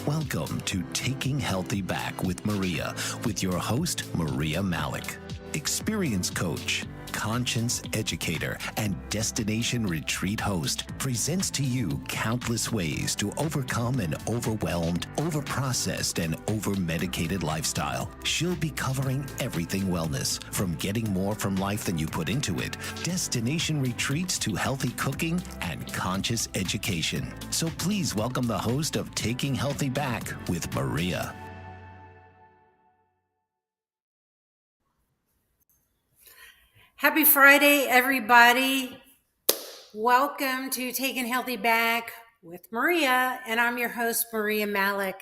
Welcome to Taking Healthy Back with Maria, with your host, Maria Malec, experience coach, conscience educator, and destination retreat host, presents to you countless ways to overcome an overwhelmed, overprocessed, and overmedicated lifestyle. She'll be covering everything wellness, from getting more from life than you put into it, destination retreats to healthy cooking and conscious education. So please welcome the host of Taking Healthy Back with Maria. Happy Friday, everybody. Welcome to Taking Healthy Back with Maria, and I'm your host, Maria Malec.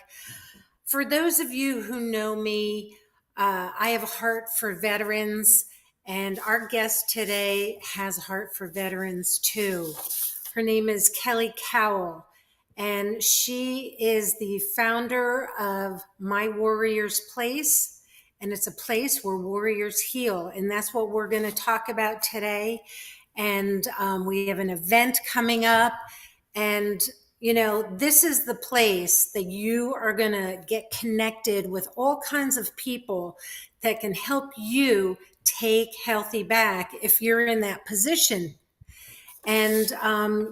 For those of you who know me, I have a heart for veterans, and our guest today has a heart for veterans too. Her name is Kelly Kowall, and she is the founder of My Warrior's Place. And it's a place where warriors heal. And that's what we're going to talk about today. And we have an event coming up. And, you know, this is the place that you are going to get connected with all kinds of people that can help you take healthy back if you're in that position. And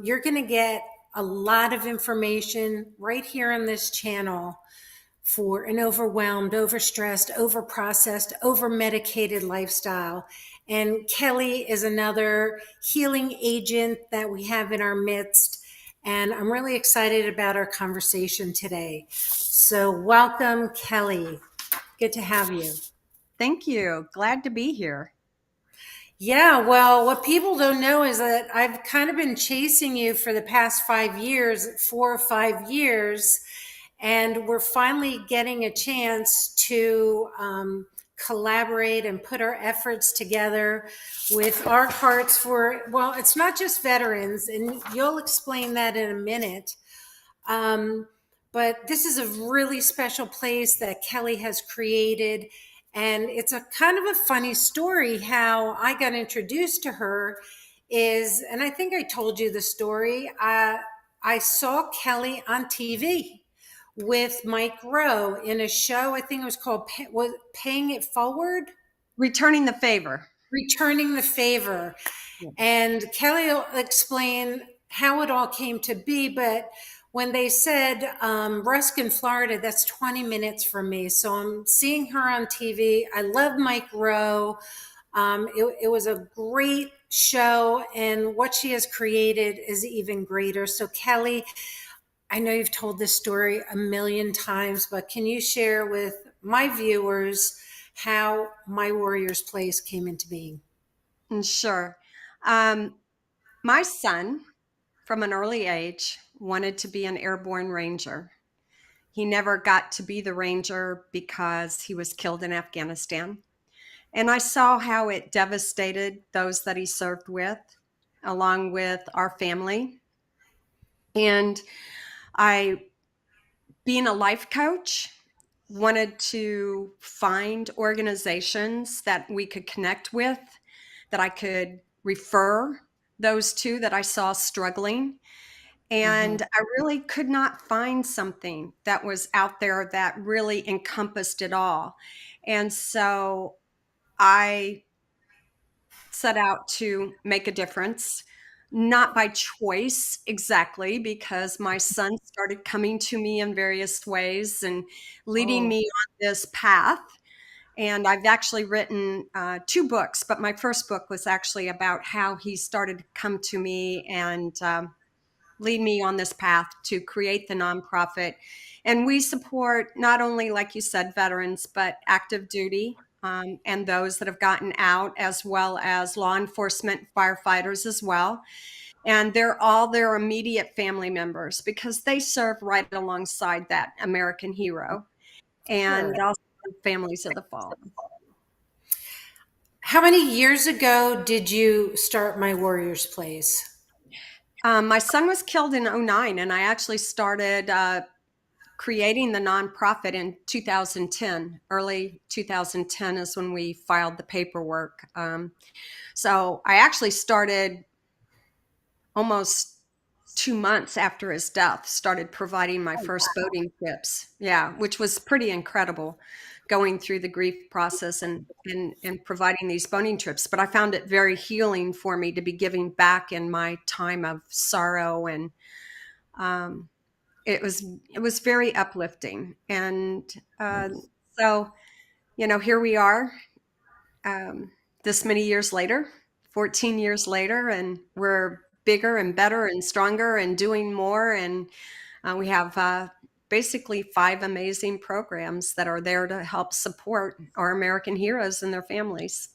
you're going to get a lot of information right here on this channel for an overwhelmed, overstressed, overprocessed, overmedicated lifestyle. And Kelly is another healing agent that we have in our midst. And I'm really excited about our conversation today. So welcome, Kelly. Good to have you. Thank you. Glad to be here. Yeah, well, what people don't know is that I've kind of been chasing you for the past 5 years, 4 or 5 years. And we're finally getting a chance to collaborate and put our efforts together with our hearts for, well, it's not just veterans, and you'll explain that in a minute. But this is a really special place that Kelly has created. And it's a kind of a funny story how I got introduced to her is, and I think I told you the story. I saw Kelly on TV with Mike Rowe in a show. I think it was called Paying It Forward. Returning the Favor. Returning the Favor. Yeah. And Kelly will explain how it all came to be. But when they said Ruskin, Florida, that's 20 minutes from me. So I'm seeing her on TV. I love Mike Rowe. It was a great show. And what she has created is even greater. So Kelly, I know you've told this story a million times, but can you share with my viewers how My Warrior's Place came into being? Sure. My son, from an early age, wanted to be an airborne ranger. He never got to be the ranger because he was killed in Afghanistan. And I saw how it devastated those that he served with, along with our family. And I, being a life coach, wanted to find organizations that we could connect with, that I could refer those to that I saw struggling. And I really could not find something that was out there that really encompassed it all. And so I set out to make a difference, not by choice exactly, because my son started coming to me in various ways and leading me on this path. And I've actually written 2 books, but my first book was actually about how he started to come to me and lead me on this path to create the nonprofit. And we support not only, like you said, veterans, but active duty and those that have gotten out, as well as law enforcement, firefighters as well. And they're all their immediate family members because they serve right alongside that American hero. And also families of the fallen. How many years ago did you start My Warrior's Place? My son was killed in 2009, and I actually started creating the nonprofit in 2010. Early 2010 is when we filed the paperwork. So I actually started almost 2 months after his death, started providing my first boating tips. Yeah, which was pretty incredible, going through the grief process and providing these boating trips. But I found it very healing for me to be giving back in my time of sorrow, and um, it was very uplifting. And so, here we are, um, this many years later, 14 years later, and we're bigger and better and stronger and doing more. And we have basically 5 amazing programs that are there to help support our American heroes and their families.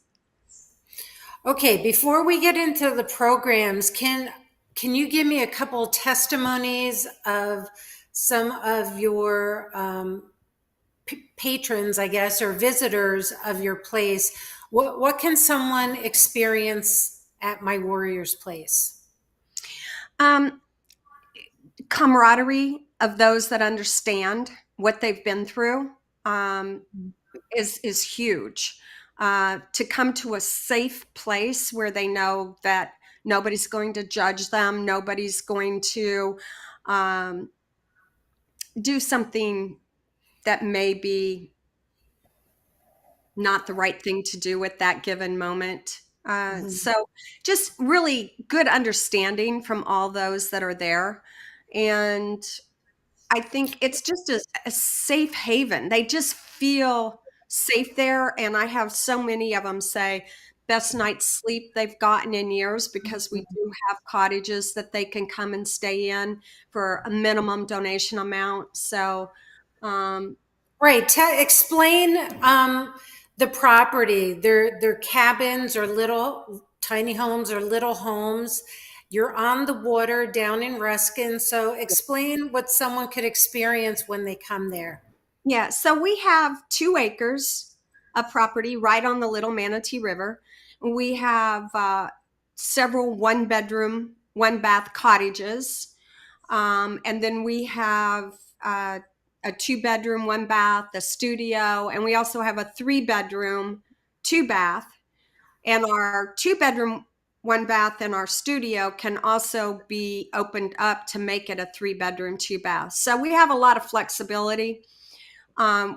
Okay, before we get into the programs, can you give me a couple testimonies of some of your patrons, I guess, or visitors of your place? What can someone experience at My Warrior's Place? Camaraderie of those that understand what they've been through is huge. To come to a safe place where they know that nobody's going to judge them, nobody's going to do something that may be not the right thing to do at that given moment. So just really good understanding from all those that are there. And I think it's just a safe haven. They just feel safe there. And I have so many of them say best night's sleep they've gotten in years, because we do have cottages that they can come and stay in for a minimum donation amount. So, Right. Explain the property. They're cabins or little tiny homes or little homes. You're on the water down in Ruskin. So explain what someone could experience when they come there. yeah, so we have 2 acres of property right on the Little Manatee River. We have several 1-bedroom, 1-bath cottages. And then we have a 2-bedroom, 1-bath, a studio, and we also have a 3-bedroom, 2-bath. And our 2-bedroom, 1-bath and our studio can also be opened up to make it a 3-bedroom, 2-bath. So we have a lot of flexibility.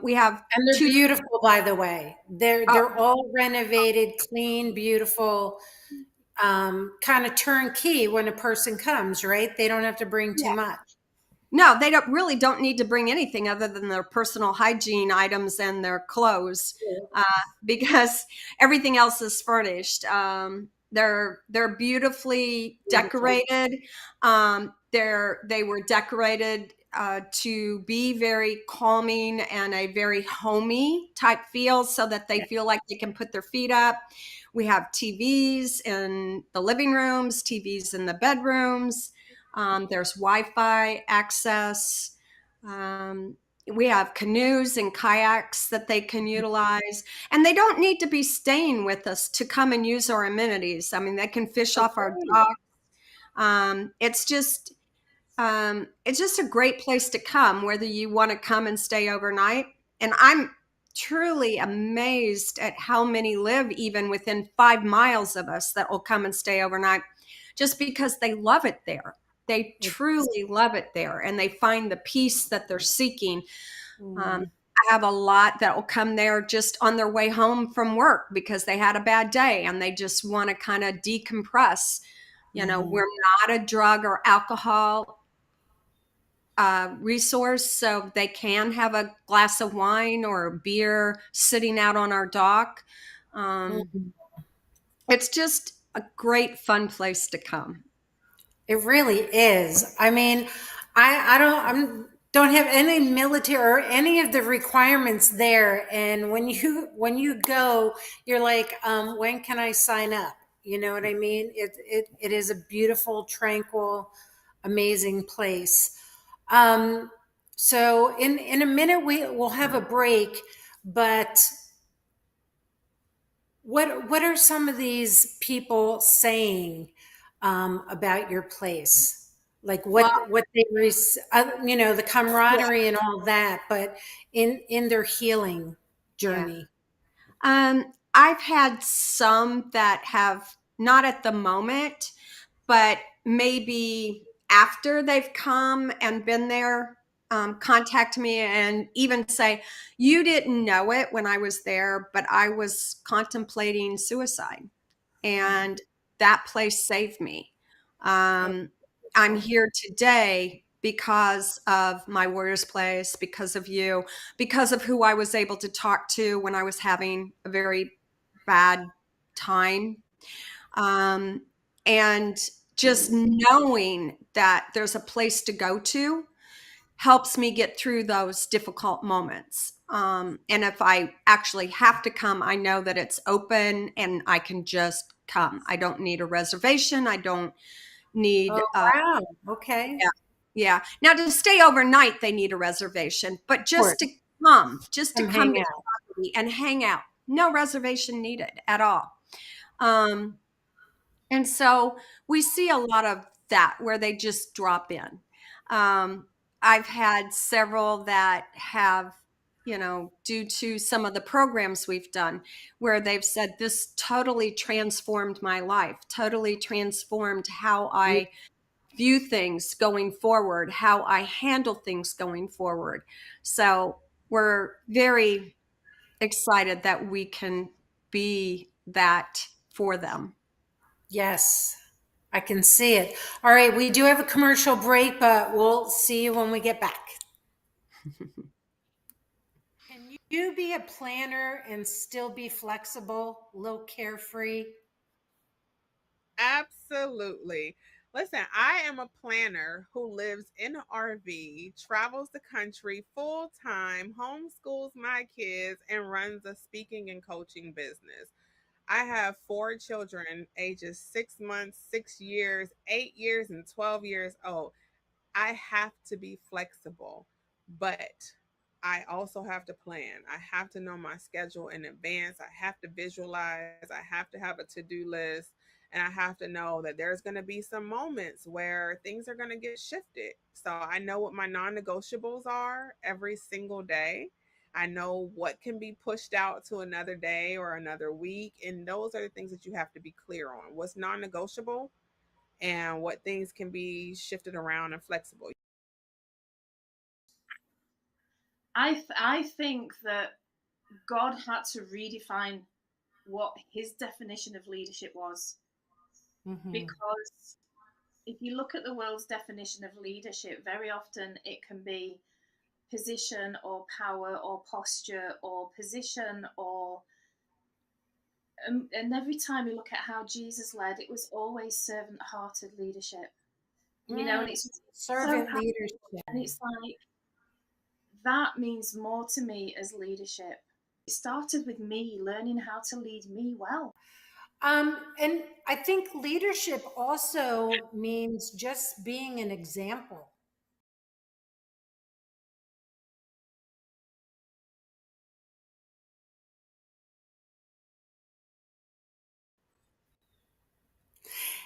We have And they're beautiful, by the way. They're all renovated, clean, beautiful, kind of turnkey when a person comes, right? They don't have to bring too much. No, they don't need to bring anything other than their personal hygiene items and their clothes, because everything else is furnished. They're beautifully decorated. They were decorated to be very calming and a very homey type feel, so that they feel like they can put their feet up. We have TVs in the living rooms, TVs in the bedrooms. There's Wi-Fi access. We have canoes and kayaks that they can utilize, and they don't need to be staying with us to come and use our amenities. I mean, they can fish off our dock. It's just a great place to come, whether you want to come and stay overnight. And I'm truly amazed at how many live even within 5 miles of us that will come and stay overnight, just because they love it there. They truly love it there, and they find the peace that they're seeking. I have a lot that will come there just on their way home from work because they had a bad day and they just want to kind of decompress. We're not a drug or alcohol resource, so they can have a glass of wine or a beer sitting out on our dock. It's just a great, fun place to come. It really is. I mean, don't have any military or any of the requirements there. And when you go, you're like, when can I sign up? You know what I mean? It is a beautiful, tranquil, amazing place. So in a minute we'll have a break, but what are some of these people saying about your place? Like what they the camaraderie and all that, but in their healing journey. I've had some that have, not at the moment, but maybe after they've come and been there, contact me and even say, you didn't know it when I was there, but I was contemplating suicide, and that place saved me. I'm here today because of my Warriors Place, because of you, because of who I was able to talk to when I was having a very bad time. And just knowing that there's a place to go to helps me get through those difficult moments. And if I actually have to come, I know that it's open and I can just come. I don't need a reservation. I don't need, Oh, wow. Okay. yeah, yeah. Now to stay overnight, they need a reservation, but Of course. just to Come come hang to the out. property and hang out, no reservation needed at all. Um, and so we see a lot of that where they just drop in. Um, I've had several that have, due to some of the programs we've done, where they've said, this totally transformed my life, totally transformed how I view things going forward, how I handle things going forward. So we're very excited that we can be that for them. Yes, I can see it. All right, we do have a commercial break, but we'll see you when we get back. Can you be a planner and still be flexible, a little carefree? Absolutely. Listen, I am a planner who lives in an RV, travels the country full time, homeschools my kids, and runs a speaking and coaching business. I have four children, ages 6 months, 6 years, 8 years, and 12 years old. I have to be flexible, but I also have to plan. I have to know my schedule in advance. I have to visualize. I have to have a to do list. And I have to know that there's going to be some moments where things are going to get shifted. So I know what my non negotiables are every single day. I know what can be pushed out to another day or another week. And those are the things that you have to be clear on. What's non negotiable and what things can be shifted around and flexible. I think that God had to redefine what his definition of leadership was, Mm-hmm. because if you look at the world's definition of leadership, very often it can be position or power or posture or position or and every time you look at how Jesus led, it was always servant-hearted leadership, and it's so Servant powerful. leadership. And it's like that means more to me as leadership. It started with me learning how to lead me well. And I think leadership also means just being an example.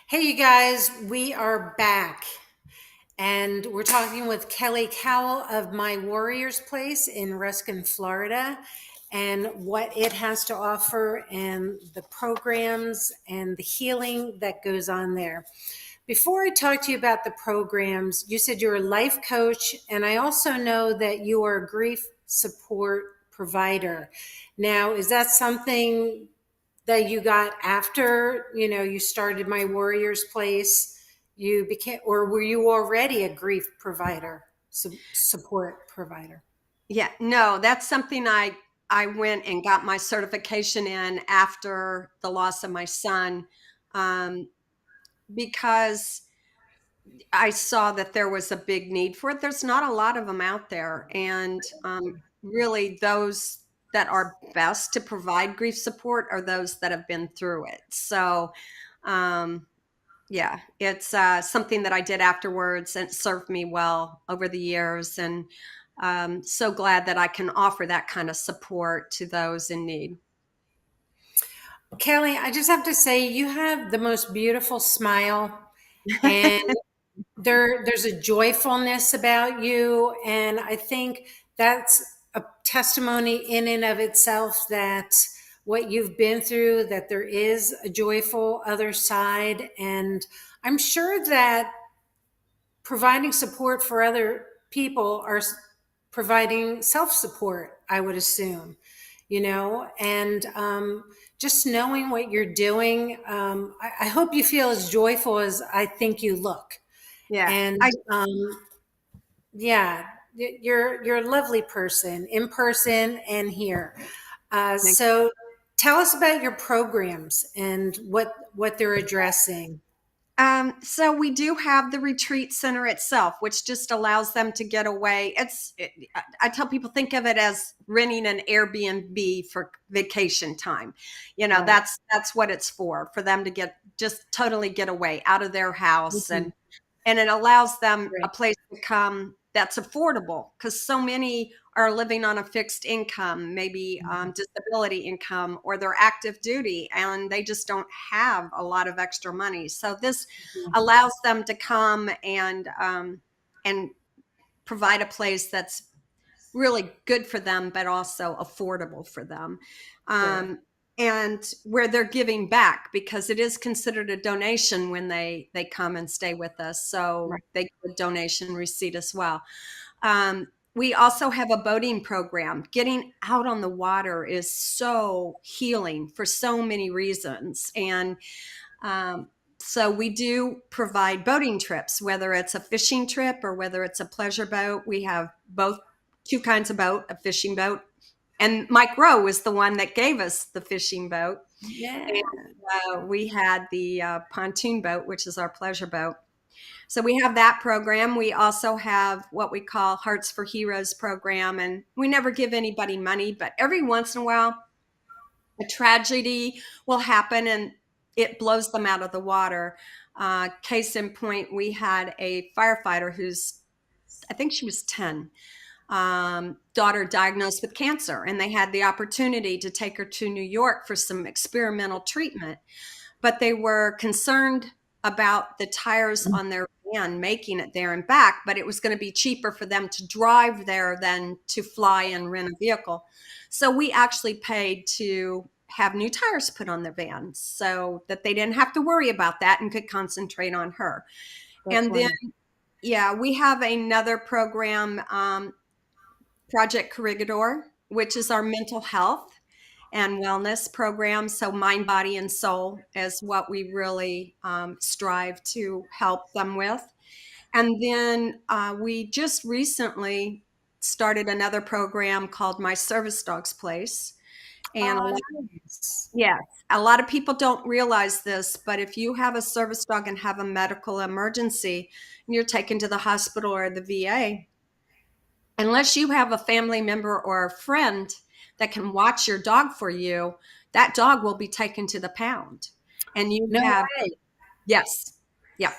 Hey, you guys, we are back. And we're talking with Kelly Kowall of My Warriors Place in Ruskin, Florida, and what it has to offer and the programs and the healing that goes on there. Before I talk to you about the programs, you said you're a life coach, and I also know that you are a grief support provider. Now, is that something that you got after, you started My Warriors Place? You became, or were you already a grief provider, support provider? Yeah, no, that's something I went and got my certification in after the loss of my son, because I saw that there was a big need for it. There's not a lot of them out there, and really those that are best to provide grief support are those that have been through it. So, yeah, it's something that I did afterwards, and it served me well over the years, and so glad that I can offer that kind of support to those in need. Kelly, I just have to say, you have the most beautiful smile, and there's a joyfulness about you, and I think that's a testimony in and of itself that what you've been through, that there is a joyful other side. And I'm sure that providing support for other people are providing self-support, I would assume, and just knowing what you're doing. I hope you feel as joyful as I think you look. Yeah. And yeah, you're a lovely person in person and here. So tell us about your programs and what they're addressing. So we do have the retreat center itself, which just allows them to get away. I tell people, think of it as renting an Airbnb for vacation time. Right. That's what it's for them to just totally get away out of their house. Mhm. And it allows them Right. a place to come that's affordable, because so many are living on a fixed income, maybe disability income, or they're active duty, and they just don't have a lot of extra money. So this allows them to come and provide a place that's really good for them, but also affordable for them. Sure. And where they're giving back, because it is considered a donation when they come and stay with us. So Right. they get a donation receipt as well. We also have a boating program. Getting out on the water is so healing for so many reasons. And so we do provide boating trips, whether it's a fishing trip or whether it's a pleasure boat. We have both two kinds of boat, a fishing boat. And Mike Rowe was the one that gave us the fishing boat. Yeah. And we had the pontoon boat, which is our pleasure boat. So we have that program. We also have what we call Hearts for Heroes program. And we never give anybody money, but every once in a while, a tragedy will happen and it blows them out of the water. Case in point, we had a firefighter I think she was 10, daughter diagnosed with cancer, and they had the opportunity to take her to New York for some experimental treatment, but they were concerned about the tires on their van making it there and back, but it was going to be cheaper for them to drive there than to fly and rent a vehicle. So we actually paid to have new tires put on their van so that they didn't have to worry about that and could concentrate on her. That's And then, wonderful. yeah, we have another program, Project Corregidor, which is our mental health and wellness program. So mind, body, and soul is what we really strive to help them with. And then we just recently started another program called My Service Dog's Place. And Nice. yes, a lot of people don't realize this, but if you have a service dog and have a medical emergency and you're taken to the hospital or the VA, unless you have a family member or a friend that can watch your dog for you, that dog will be taken to the pound. And you No have, way. yes, yeah.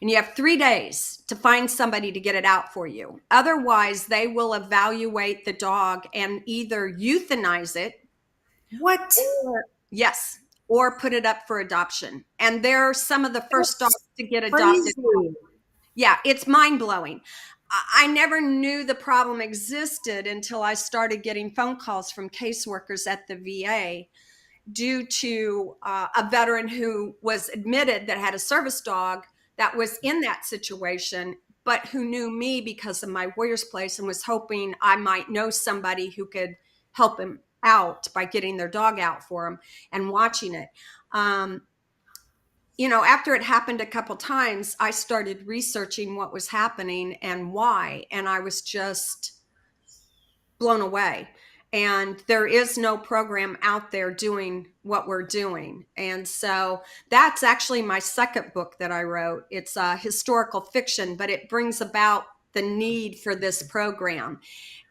And you have 3 days to find somebody to get it out for you. Otherwise, they will evaluate the dog and either euthanize it, What? yes, or put it up for adoption. And they're some of the first dogs to get adopted. Crazy. Yeah, it's mind-blowing. I never knew the problem existed until I started getting phone calls from caseworkers at the VA due to a veteran who was admitted that had a service dog that was in that situation, but who knew me because of my Warriors Place and was hoping I might know somebody who could help him out by getting their dog out for him and watching it. After it happened a couple times, I started researching what was happening and why, and I was just blown away. And there is no program out there doing what we're doing. And so that's actually my second book that I wrote. It's a historical fiction, but it brings about the need for this program.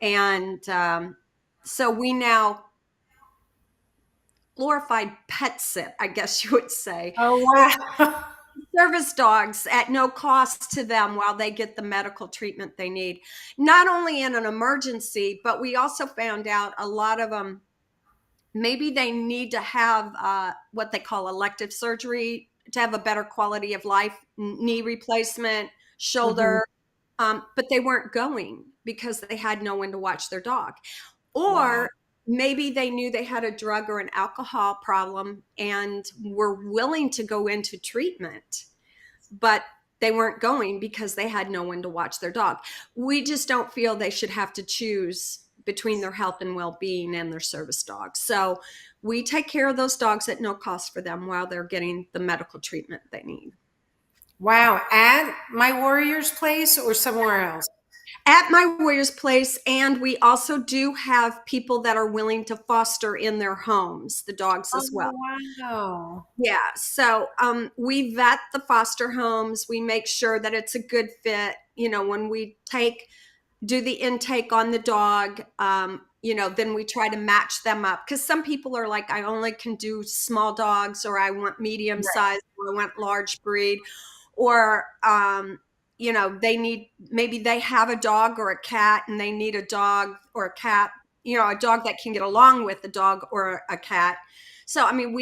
And so we now glorified pet sit, I guess you would say. Oh, wow. Service dogs at no cost to them while they get the medical treatment they need, not only in an emergency, but we also found out a lot of them, maybe they need to have what they call elective surgery to have a better quality of life, knee replacement, shoulder, but they weren't going because they had no one to watch their dog. Or Wow. maybe they knew they had a drug or an alcohol problem and were willing to go into treatment, but they weren't going because they had no one to watch their dog. We just don't feel they should have to choose between their health and well-being and their service dogs. So we take care of those dogs at no cost for them while they're getting the medical treatment they need. Wow. At my warrior's place or somewhere else? At my warrior's place, and we also do have people that are willing to foster in their homes the dogs as well. Wow. Yeah, so we vet the foster homes. We make sure that it's a good fit. You know, when we do the intake on the dog, then we try to match them up, because some people are like, I only can do small dogs, or I want medium size, or I want large breed, or maybe they have a dog or a cat and they need a dog or a cat, a dog that can get along with a dog or a cat. So I mean,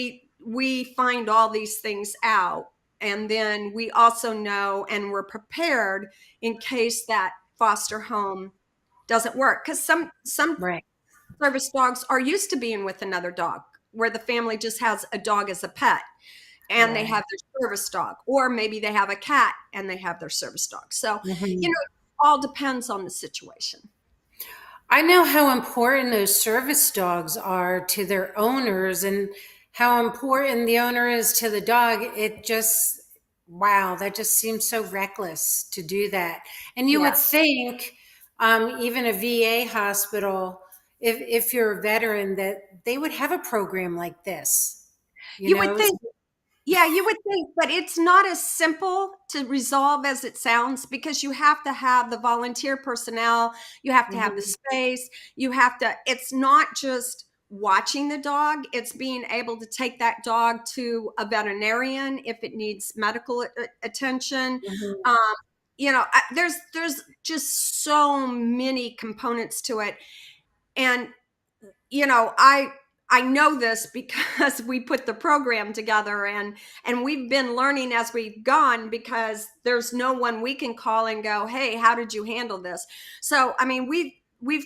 we find all these things out, and then we also know, and we're prepared in case that foster home doesn't work, because some Right. service dogs are used to being with another dog, where the family just has a dog as a pet and they have their service dog, or maybe they have a cat and they have their service dog. So it all depends on the situation. I know how important those service dogs are to their owners and how important the owner is to the dog. Wow, that just seems so reckless to do that. And you would think, even a VA hospital, if you're a veteran, that they would have a program like this. You would think. Yeah, you would think, but it's not as simple to resolve as it sounds, because you have to have the volunteer personnel, you have to have the space, it's not just watching the dog, it's being able to take that dog to a veterinarian if it needs medical attention. There's just so many components to it. And, I know this because we put the program together, and we've been learning as we've gone, because there's no one we can call and go, hey, how did you handle this? So, I mean, we've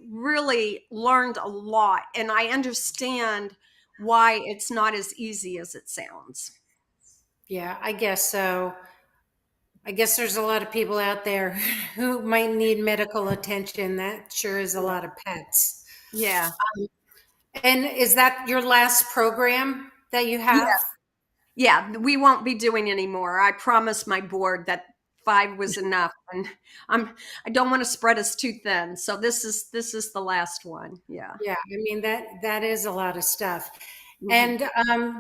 really learned a lot, and I understand why it's not as easy as it sounds. Yeah, I guess so. I guess there's a lot of people out there who might need medical attention. That sure is a lot of pets. Yeah. And is that your last program that you have? Yeah, we won't be doing any more. I promised my board that 5 was enough, and I don't want to spread us too thin. So this is the last one. Yeah. Yeah, I mean that is a lot of stuff. And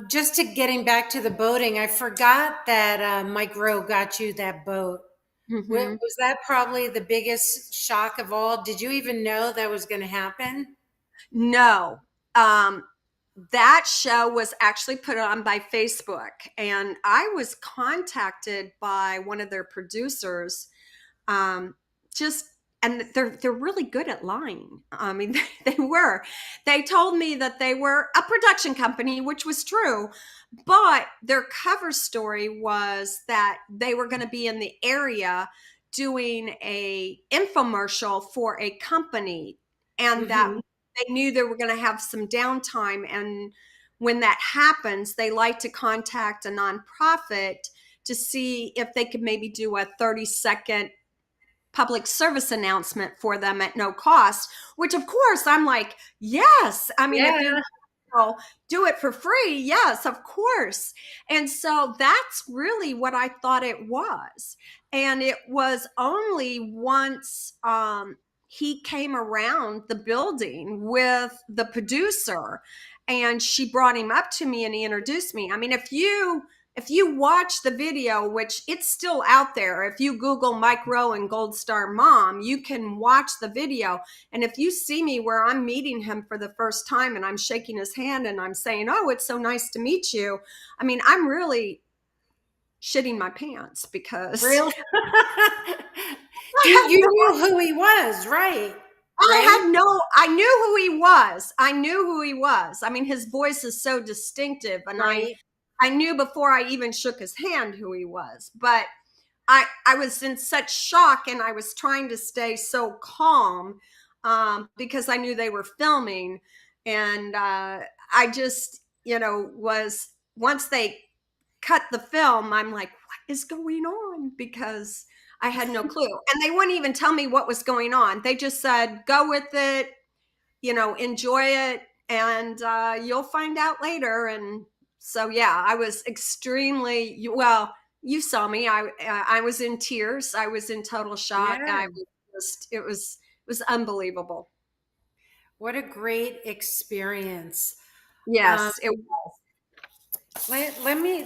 just to getting back to the boating, I forgot that Mike Rowe got you that boat. Was that probably the biggest shock of all? Did you even know that was going to happen? No. That show was actually put on by Facebook, and I was contacted by one of their producers. And they're really good at lying. I mean, they told me that they were a production company, which was true, but their cover story was that they were going to be in the area doing a infomercial for a company, and that they knew they were going to have some downtime. And when that happens, they like to contact a nonprofit to see if they could maybe do a 30-second public service announcement for them at no cost, which of course I'm like, yes. I mean, if you do it for free, yes, of course. And so that's really what I thought it was. And it was only once he came around the building with the producer, and she brought him up to me and he introduced me. I mean, if you watch the video, which it's still out there, if you Google Mike Rowe and Gold Star Mom, you can watch the video. And if you see me where I'm meeting him for the first time and I'm shaking his hand and I'm saying, oh, it's so nice to meet you. I mean, I'm really shitting my pants, because really you knew who he was, right? I knew who he was. I knew who he was. I mean, his voice is so distinctive, and I knew before I even shook his hand who he was. But I was in such shock, and I was trying to stay so calm because I knew they were filming. And I just, was, once they cut the film, I'm like, what is going on? Because I had no clue. And they wouldn't even tell me what was going on. They just said, go with it, enjoy it, and you'll find out later. And so, yeah, I was extremely, well, you saw me. I was in tears. I was in total shock. Yeah. I was it was unbelievable. What a great experience. Um, Yes, it was. let me,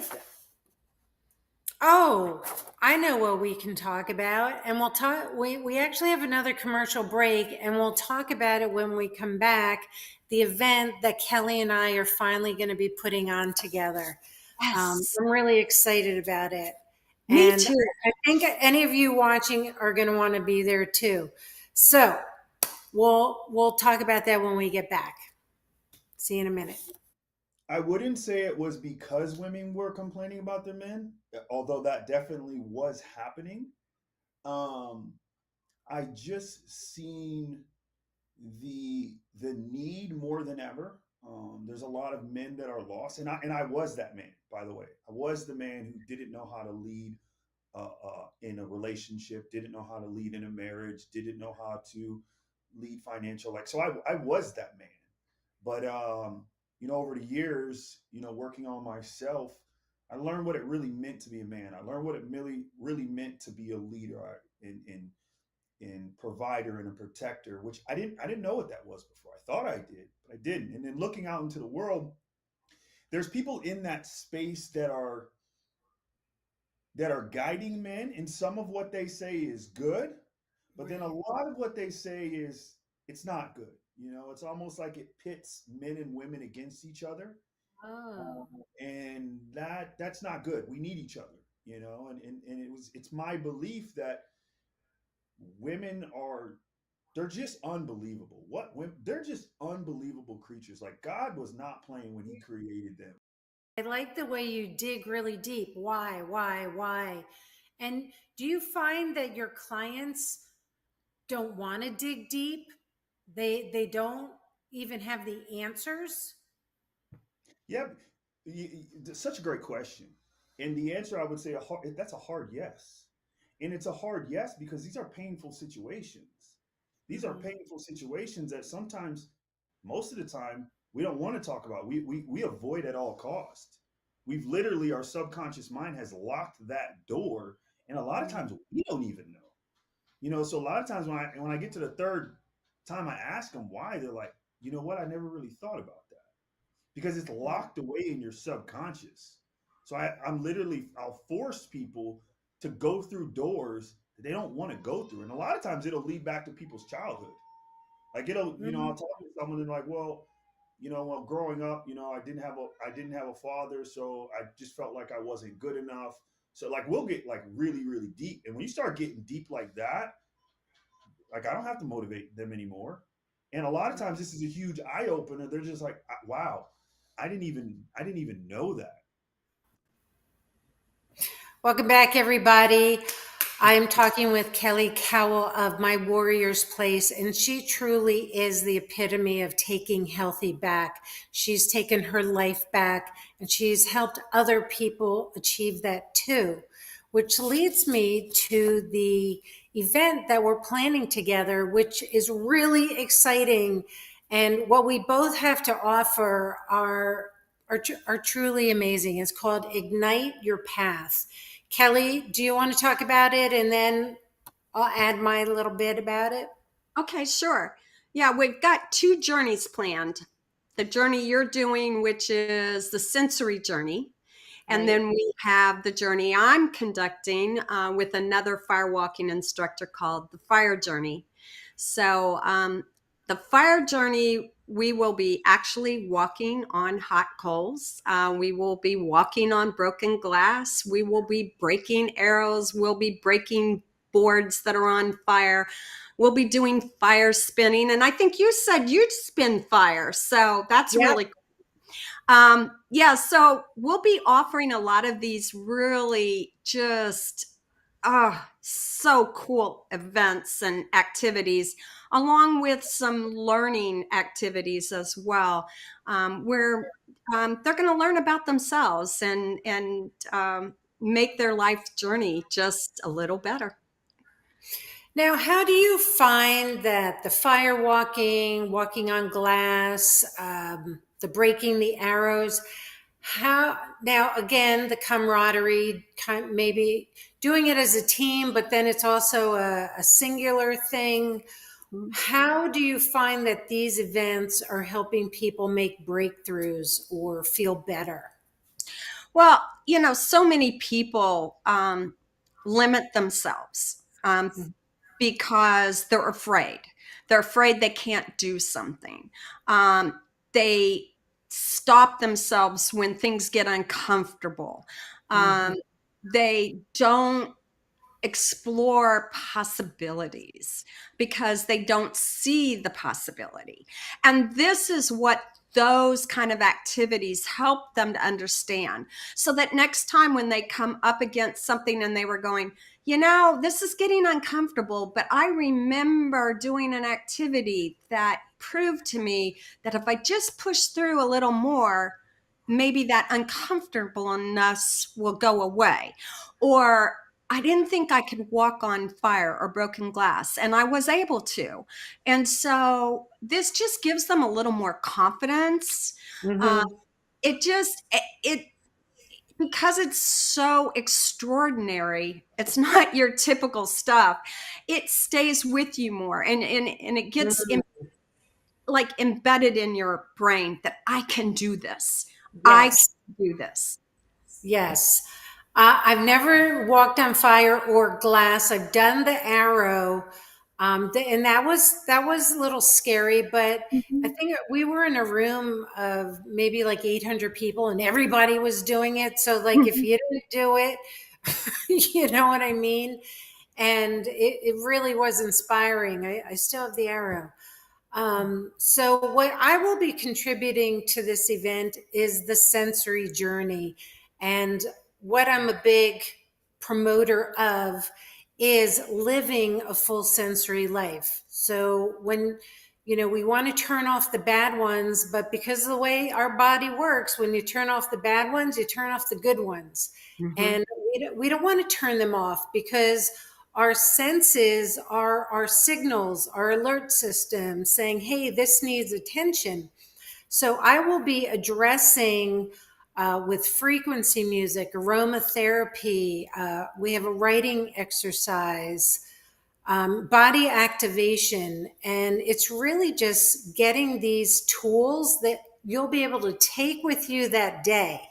oh, I know what we can talk about. And we'll talk, we actually have another commercial break, and we'll talk about it when we come back. The event that Kelly and I are finally going to be putting on together. Yes, I'm really excited about it. me And too. I think any of you watching are going to want to be there too. So we'll talk about that when we get back. See you in a minute. I wouldn't say it was because women were complaining about their men, although that definitely was happening. Um, I just seen the need more than ever. There's a lot of men that are lost, and I was that man. By the way, I was the man who didn't know how to lead in a relationship, didn't know how to lead in a marriage, didn't know how to lead financial. Like, so I was that man. But over the years, working on myself, I learned what it really meant to be a man. I learned what it really meant to be a leader and provider and a protector, which I didn't know what that was before. I thought I did, but I didn't. And then looking out into the world, there's people in that space that are guiding men, and some of what they say is good, but then a lot of what they say is it's not good. It's almost like it pits men and women against each other, Oh. and that's not good. We need each other, and it's my belief that women are they're just unbelievable. They're just unbelievable creatures. Like, God was not playing when He created them. I like the way you dig really deep. Why? And do you find that your clients don't want to dig deep? They don't even have the answers? Yeah, such a great question. And the answer, I would say, that's a hard yes. And it's a hard yes because these are painful situations. These are Mhm. painful situations that sometimes, most of the time, we don't want to talk about. We avoid at all cost. We've literally, our subconscious mind has locked that door. And a lot of Mhm. times we don't even know. So a lot of times when I get to the third time I ask them why, they're like, you know what? I never really thought about that because it's locked away in your subconscious. So I'll force people to go through doors that they don't want to go through. And a lot of times it'll lead back to people's childhood. Like, I'll Mhm. talk to someone and like, well, well, growing up, I didn't have a father, so I just felt like I wasn't good enough. So like we'll get like really, really deep. And when you start getting deep like that, like I don't have to motivate them anymore. And a lot of times this is a huge eye opener. They're just like, wow, I didn't even know that. Welcome back, everybody. I am talking with Kelly Kowall of My Warrior's Place, and she truly is the epitome of taking healthy back. She's taken her life back, and she's helped other people achieve that too, which leads me to the event that we're planning together, which is really exciting. And what we both have to offer are truly amazing. It's called Ignite Your Path. Kelly, do you want to talk about it? And then I'll add my little bit about it. Okay, sure. Yeah, we've got two journeys planned. The journey you're doing, which is the sensory journey. And Right. then we have the journey I'm conducting with another fire walking instructor called the Fire Journey. So, the Fire Journey, we will be actually walking on hot coals. We will be walking on broken glass. We will be breaking arrows. We'll be breaking boards that are on fire. We'll be doing fire spinning. And I think you said you'd spin fire. So that's Yep. really yeah, so we'll be offering a lot of these really just so cool events and activities, along with some learning activities as well, where they're going to learn about themselves and make their life journey just a little better. Now, how do you find that the fire walking, walking on glass, the breaking the arrows, how now again the camaraderie, maybe doing it as a team, but then it's also a singular thing. How do you find that these events are helping people make breakthroughs or feel better? Well, so many people limit themselves because they're afraid. They're afraid they can't do something. They stop themselves when things get uncomfortable. They don't explore possibilities because they don't see the possibility. And this is what those kind of activities help them to understand, so that next time when they come up against something and they were going, this is getting uncomfortable, but I remember doing an activity that proved to me that if I just push through a little more, maybe that uncomfortableness will go away. Or I didn't think I could walk on fire or broken glass, and I was able to. And so this just gives them a little more confidence. It because it's so extraordinary, it's not your typical stuff. It stays with you more, and it gets like embedded in your brain that I can do this. I Yes. can do this. Yes. I've never walked on fire or glass. I've done the arrow. And that was a little scary, but I think we were in a room of maybe like 800 people and everybody was doing it. So like if you didn't do it, you know what I mean? And it really was inspiring. I still have the arrow. So what I will be contributing to this event is the sensory journey. And what I'm a big promoter of is living a full sensory life. So when, we want to turn off the bad ones, but because of the way our body works, when you turn off the bad ones, you turn off the good ones. And we don't want to turn them off, because our senses are our signals, our alert system saying, hey, this needs attention. So I will be addressing with frequency music, aromatherapy. We have a writing exercise, body activation. And it's really just getting these tools that you'll be able to take with you that day.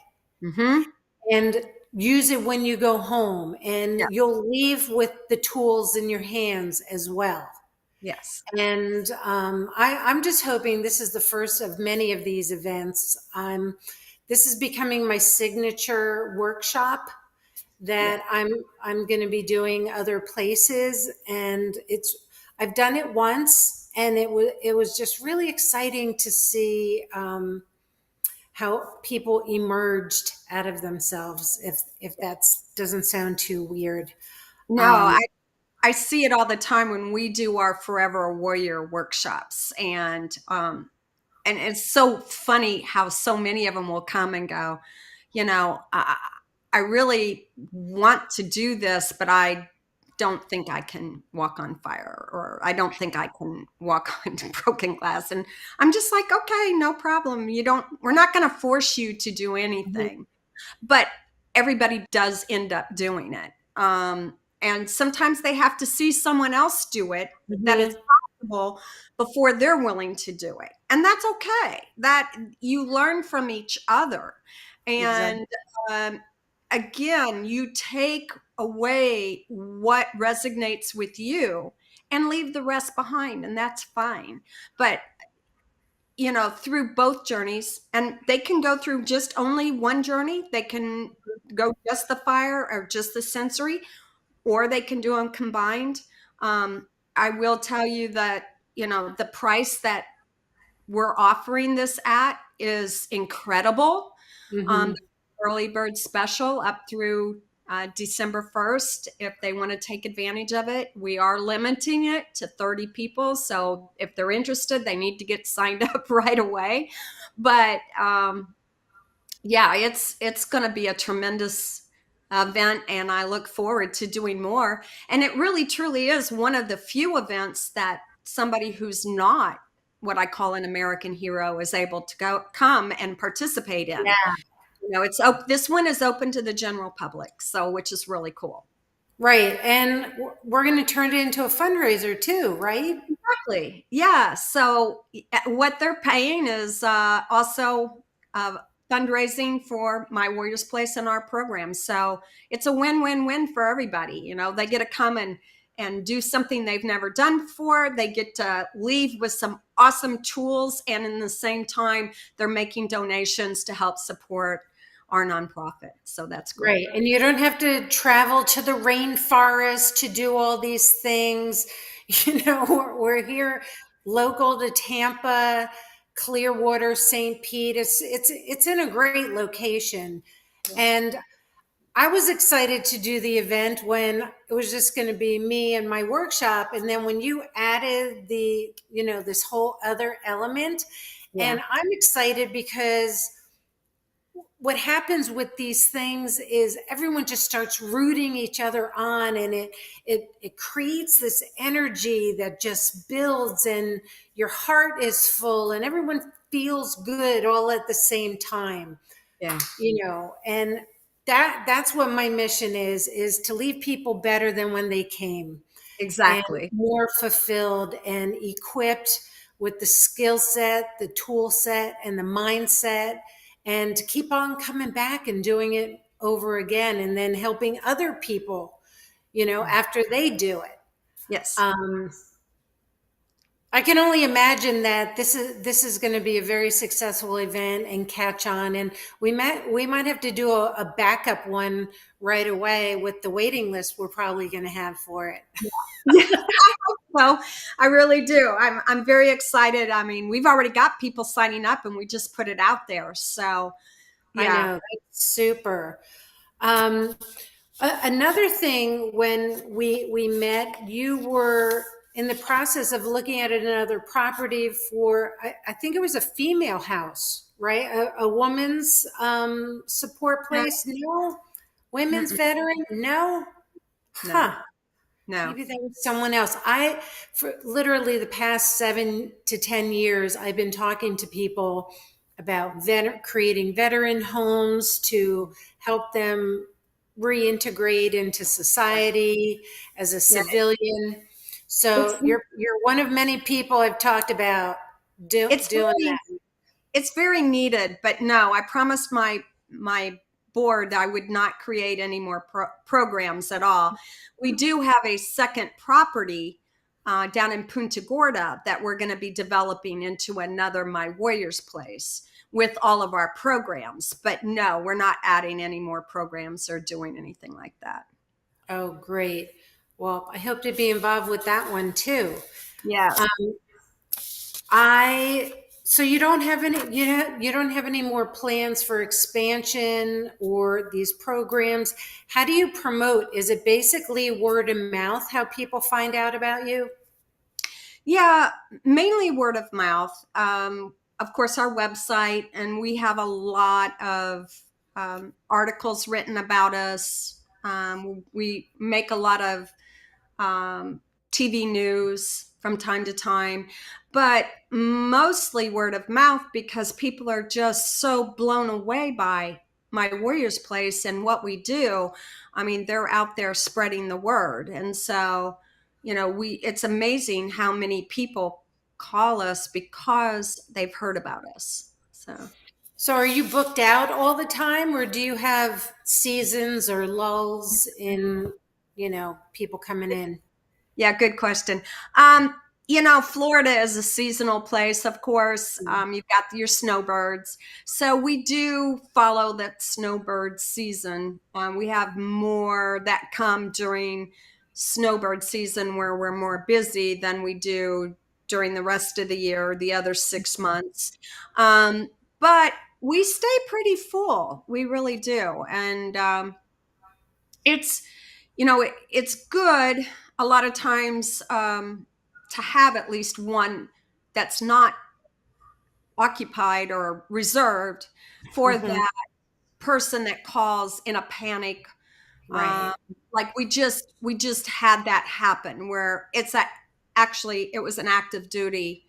And use it when you go home, and you'll leave with the tools in your hands as well. Yes. And I'm just hoping this is the first of many of these events. This is becoming my signature workshop that I'm going to be doing other places, and I've done it once, and it was just really exciting to see how people emerged out of themselves, if that doesn't sound too weird. No, I see it all the time when we do our Forever Warrior workshops, and it's so funny how so many of them will come and go, I really want to do this, but I don't think I can walk on fire, or I don't think I can walk on broken glass. And I'm just like, okay, no problem. We're not going to force you to do anything, but everybody does end up doing it. And sometimes they have to see someone else do it, that it's possible, before they're willing to do it. And that's okay. That you learn from each other. And again, you take away what resonates with you and leave the rest behind, and that's fine. But through both journeys, and they can go through just only one journey. They can go just the fire or just the sensory, or they can do them combined. I will tell you that, the price that we're offering this at is incredible. Early bird special up through December 1st. If they want to take advantage of it, we are limiting it to 30 people. So if they're interested, they need to get signed up right away. But it's going to be a tremendous event, and I look forward to doing more. And it really truly is one of the few events that somebody who's not what I call an American hero is able to come and participate in. Yeah. This one is open to the general public, so which is really cool. Right. And we're going to turn it into a fundraiser too, right? Exactly. Yeah. So what they're paying is also fundraising for My Warriors Place and our program. So it's a win-win-win for everybody. They get to come and do something they've never done before. They get to leave with some awesome tools. And in the same time, they're making donations to help support our nonprofit. So that's great. Right. And you don't have to travel to the rainforest to do all these things. We're here local to Tampa, Clearwater, St. Pete. It's in a great location. And I was excited to do the event when it was just going to be me and my workshop. And then when you added this whole other element, Yeah. and I'm excited because what happens with these things is everyone just starts rooting each other on, and it creates this energy that just builds, and your heart is full and everyone feels good all at the same time. Yeah. And that's what my mission is to leave people better than when they came, Exactly. and more fulfilled and equipped with the skill set, the tool set, and the mindset, and to keep on coming back and doing it over again, and then helping other people, after they do it. Yes. I can only imagine that this is going to be a very successful event and catch on, and we might have to do a backup one right away with the waiting list we're probably going to have for it. Well, I really do. I'm very excited. I mean, we've already got people signing up, and we just put it out there. So, I yeah. know, that's super. Another thing, when we met, you were in the process of looking at another property for, I think it was a female house, right? A woman's support place. No, women's veteran. No, No. huh? No. Maybe that was someone else. For literally the past 7 to 10 years, I've been talking to people about creating veteran homes to help them reintegrate into society as a civilian. So you're one of many people I've talked about doing that. It's very needed, but no, I promised my board I would not create any more programs at all. We do have a second property down in Punta Gorda that we're going to be developing into another My Warriors Place with all of our programs. But no, we're not adding any more programs or doing anything like that. Oh, great. Well, I hope to be involved with that one too. Yeah. So you don't have any more plans for expansion or these programs. How do you promote? Is it basically word of mouth how people find out about you? Yeah, mainly word of mouth. Of course, our website, and we have a lot of articles written about us. We make a lot of TV news from time to time, but mostly word of mouth because people are just so blown away by My Warriors Place and what we do. I mean, they're out there spreading the word. And so, it's amazing how many people call us because they've heard about us. So are you booked out all the time, or do you have seasons or lulls in, people coming in? Yeah, good question. Florida is a seasonal place, of course. You've got your snowbirds. So we do follow that snowbird season. We have more that come during snowbird season where we're more busy than we do during the rest of the year, the other 6 months. But we stay pretty full. We really do. And it's it's good a lot of times to have at least one that's not occupied or reserved for that person that calls in a panic Right. Like we just had that happen where actually it was an active duty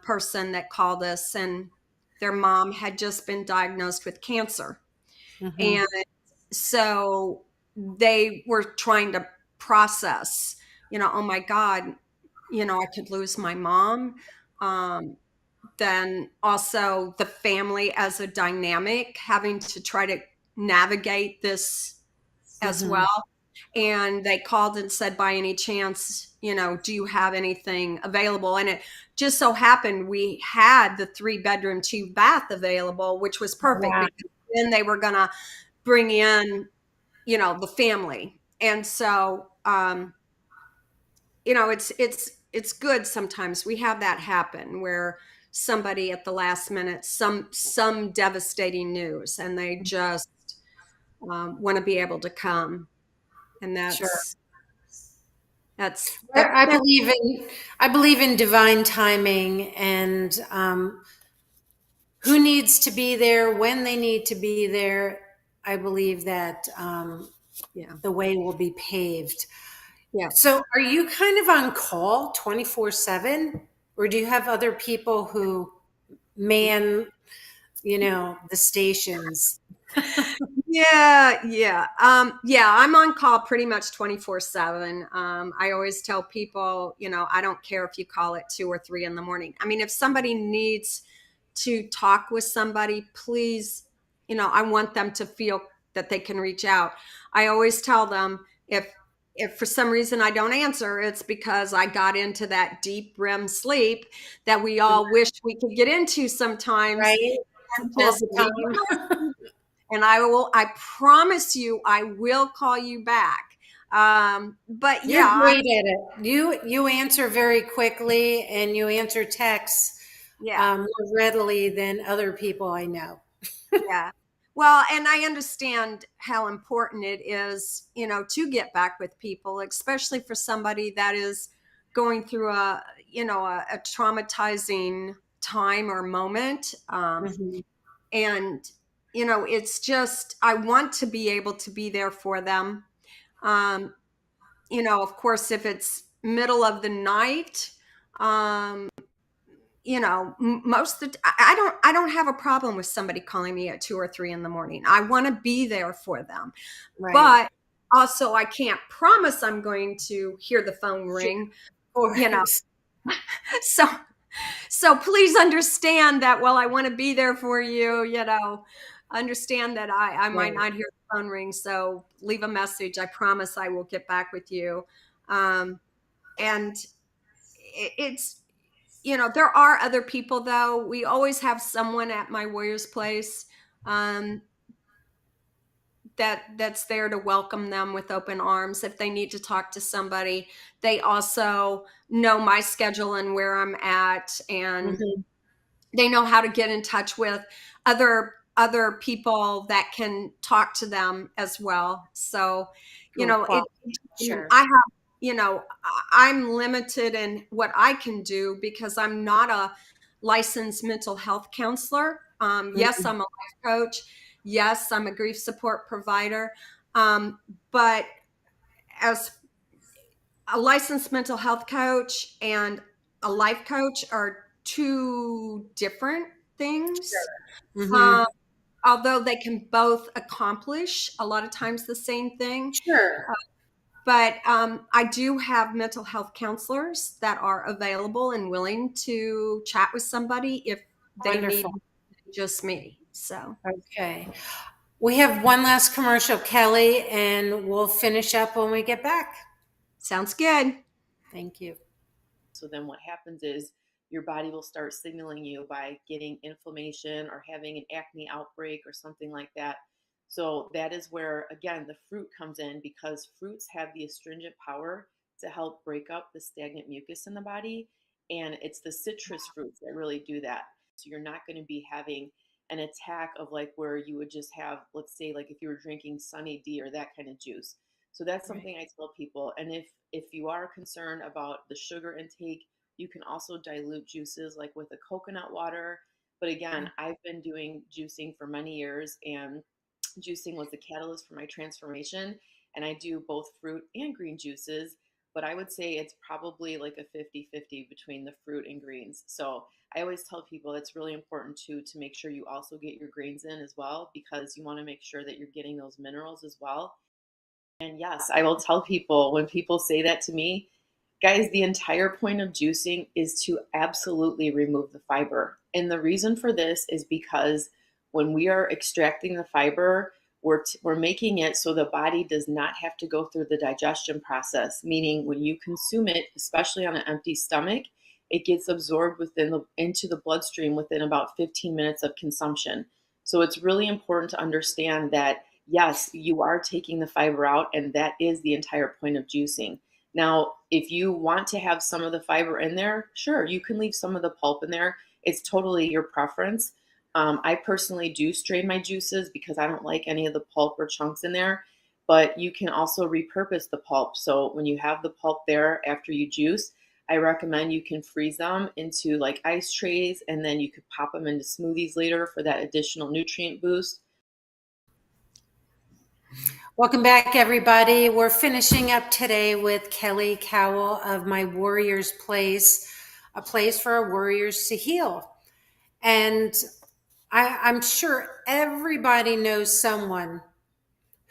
person that called us, and their mom had just been diagnosed with cancer. Mm-hmm. And so they were trying to process, oh my God, I could lose my mom. Then also the family as a dynamic, having to try to navigate this as Mm-hmm. well. And they called and said, by any chance, do you have anything available? And it just so happened we had the 3-bedroom, 2-bath available, which was perfect Wow. because then they were going to bring in, the family. And so, it's good sometimes we have that happen where somebody at the last minute, some devastating news, and they just want to be able to come. And Sure. I that's believe in divine timing and who needs to be there when they need to be there. I believe that yeah, the way will be paved. yeah. So, are you kind of on call 24/7, or do you have other people who man, the stations? Yeah, I'm on call pretty much 24/7. I always tell people, I don't care if you call at 2 or 3 in the morning. I mean, if somebody needs to talk with somebody, please, I want them to feel that they can reach out. I always tell them, if for some reason I don't answer, it's because I got into that deep REM sleep that we all wish we could get into sometimes. Right? And All just the leave a time. message, and I promise you, I will call you back. But You're yeah, great at it. You answer very quickly and you answer texts yeah, more readily than other people I know. yeah. Well, and I understand how important it is, to get back with people, especially for somebody that is going through a traumatizing time or moment. Mhm. And, it's just, I want to be able to be there for them. Um, of course, if it's middle of the night, um, most of the, I don't have a problem with somebody calling me at 2 or 3 in the morning. I want to be there for them, Right. but also I can't promise I'm going to hear the phone Sure. ring, Of you know. course. So, so please understand that while I want to be there for you, understand that I might Right. not hear the phone ring. So leave a message. I promise I will get back with you. Um, and it's, there are other people though. We always have someone at my warrior's place um, that's there to welcome them with open arms if they need to talk to somebody. They also know my schedule and where I'm at, and Mhm. they know how to get in touch with other people that can talk to them as well. So, Good quality. Sure. I have, I'm limited in what I can do because I'm not a licensed mental health counselor. Yes, Mhm. I'm a life coach. Yes, I'm a grief support provider. But as a licensed mental health coach and a life coach are two different things. Um, Mhm. although they can both accomplish a lot of times the same thing. Sure. But I do have mental health counselors that are available and willing to chat with somebody if they need Wonderful. just me. So Okay. We have one last commercial, Kelly, and we'll finish up when we get back. sounds good. Thank you. So then what happens is your body will start signaling you by getting inflammation or having an acne outbreak or something like that. So that is where, again, the fruit comes in because fruits have the astringent power to help break up the stagnant mucus in the body. And it's the citrus fruits that really do that. So you're not going to be having an attack of like where you would just have, let's say, like if you were drinking Sunny D or that kind of juice. So that's Right. something I tell people. And if you are concerned about the sugar intake, you can also dilute juices like with a coconut water. But again, I've been doing juicing for many years, and juicing was the catalyst for my transformation. and I do both fruit and green juices, but I would say it's probably like a 50-50 between the fruit and greens. So I always tell people it's really important too to make sure you also get your greens in as well, because you want to make sure that you're getting those minerals as well. And yes, I will tell people when people say that to me, guys, the entire point of juicing is to absolutely remove the fiber. And the reason for this is because when we are extracting the fiber, we're making it so the body does not have to go through the digestion process, meaning when you consume it, especially on an empty stomach, it gets absorbed into the bloodstream within about 15 minutes of consumption. So it's really important to understand that yes, you are taking the fiber out, and that is the entire point of juicing. Now, if you want to have some of the fiber in there, sure, you can leave some of the pulp in there. It's totally your preference. I personally do strain my juices because I don't like any of the pulp or chunks in there, but you can also repurpose the pulp. So when you have the pulp there after you juice, I recommend you can freeze them into like ice trays, and then you could pop them into smoothies later for that additional nutrient boost. Welcome back, everybody. We're finishing up today with Kelly Kowall of My Warrior's Place, a place for our warriors to heal. And I'm sure everybody knows someone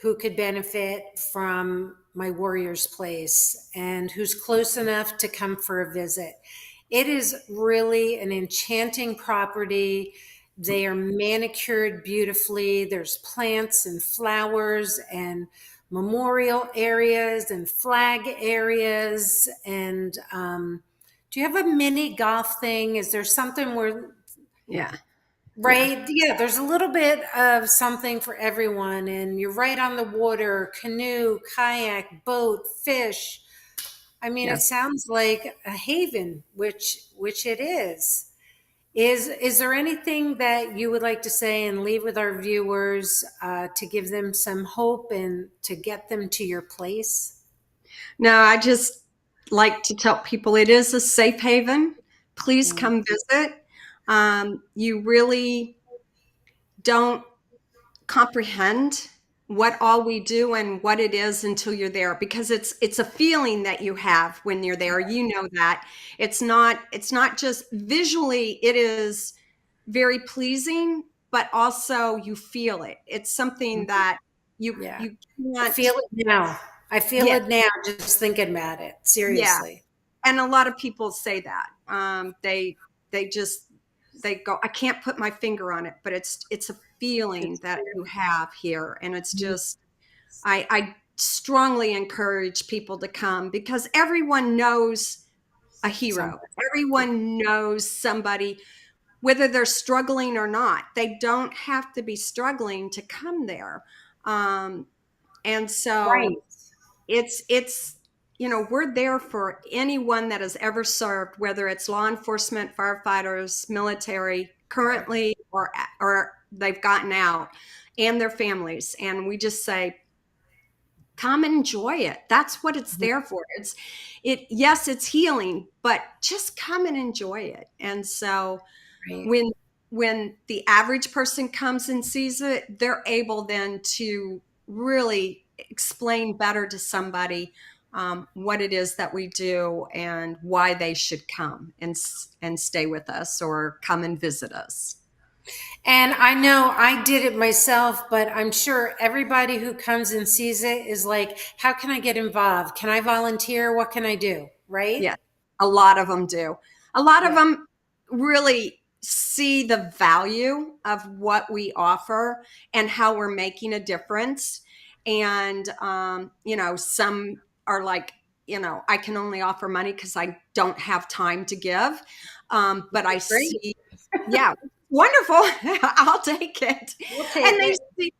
who could benefit from My Warrior's Place and who's close enough to come for a visit. It is really an enchanting property. They are manicured beautifully. There's plants and flowers and memorial areas and flag areas. And do you have a mini golf thing? Is there something where... Yeah. Right. Yeah. There's a little bit of something for everyone. And you're right on the water, canoe, kayak, boat, fish. I mean, Yeah. it sounds like a haven, which it is. Is there anything that you would like to say and leave with our viewers to give them some hope and to get them to your place? No, I just like to tell people it is a safe haven. Please come visit. You really don't comprehend what all we do and what it is until you're there, because it's a feeling that you have when you're there. You know that it's not just visually, it is very pleasing, but also you feel it. It's something that you Yeah. you I can't. feel it now. I feel Yeah, it now just thinking about it. yeah. Seriously. And a lot of people say that they go, I can't put my finger on it, but it's a feeling that you have here. And it's just, I strongly encourage people to come, because everyone knows a hero. Everyone knows somebody, whether they're struggling or not. They don't have to be struggling to come there. And Right. so it's we're there for anyone that has ever served, whether it's law enforcement, firefighters, military currently, or they've gotten out, and their families. And we just say, come and enjoy it. That's what it's there for. Yes, it's healing, but just come and enjoy it. And so Right. when the average person comes and sees it, they're able then to really explain better to somebody what it is that we do and why they should come and stay with us or come and visit us. And I know I did it myself, but I'm sure everybody who comes and sees it is like, how can I get involved? Can I volunteer? What can I do? Right? Yeah, a lot of them do. A lot of Yeah. them really see the value of what we offer and how we're making a difference. And, some are like, I can only offer money because I don't have time to give. But I Great. see, yeah, wonderful. I'll take it. We'll take And they it. see,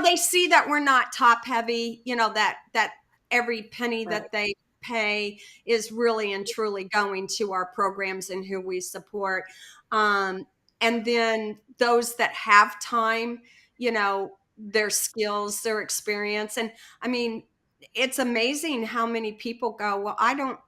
they see that we're not top heavy, that every penny Right. that they pay is really and truly going to our programs and who we support. And then those that have time, their skills, their experience. And I mean, it's amazing how many people go, well, I don't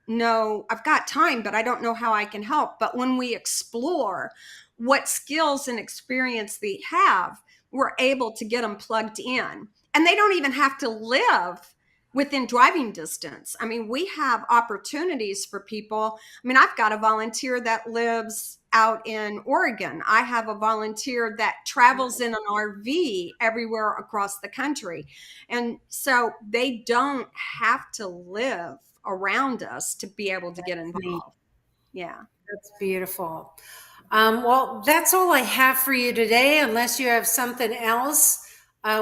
know, I've got time, but I don't know how I can help. But when we explore what skills and experience they have, we're able to get them plugged in And they don't even have to live within driving distance. I mean, we have opportunities for people. I mean, I've got a volunteer that lives out in Oregon. I have a volunteer that travels in an RV everywhere across the country. And so they don't have to live around us to be able to get involved. Yeah. That's beautiful. Well, that's all I have for you today. Unless you have something else,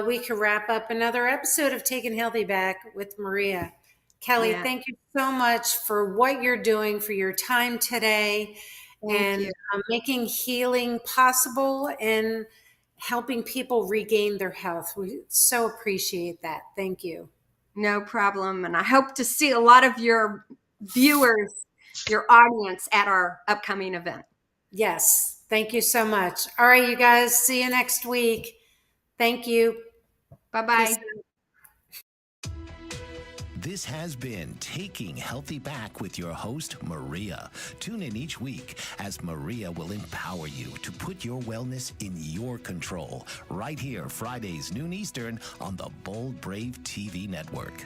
we can wrap up another episode of Taking Healthy Back with Maria. Kelly, Yeah. thank you so much for what you're doing, for your time today, Thank you. making healing possible and helping people regain their health. We so appreciate that. Thank you. No problem. And I hope to see a lot of your viewers, your audience at our upcoming event. Yes. Thank you so much. All right, you guys. See you next week. Thank you. Bye-bye. Peace out. This has been Taking Healthy Back with your host, Maria. Tune in each week as Maria will empower you to put your wellness in your control. Right here, Fridays, noon Eastern on the Bold Brave TV network.